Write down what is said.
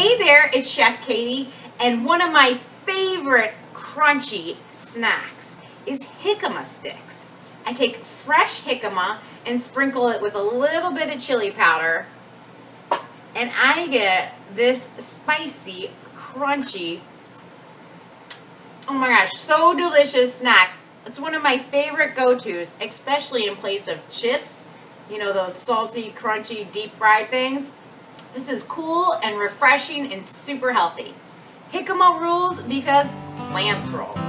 Hey there, it's Chef Katie, and one of my favorite crunchy snacks is jicama sticks. I take fresh jicama and sprinkle it with a little bit of chili powder, and I get this spicy, crunchy, oh my gosh, so delicious snack. It's one of my favorite go-tos, especially in place of chips. You know, those salty, crunchy, deep-fried things. This is cool and refreshing and super healthy. Jicama rules because plants rule.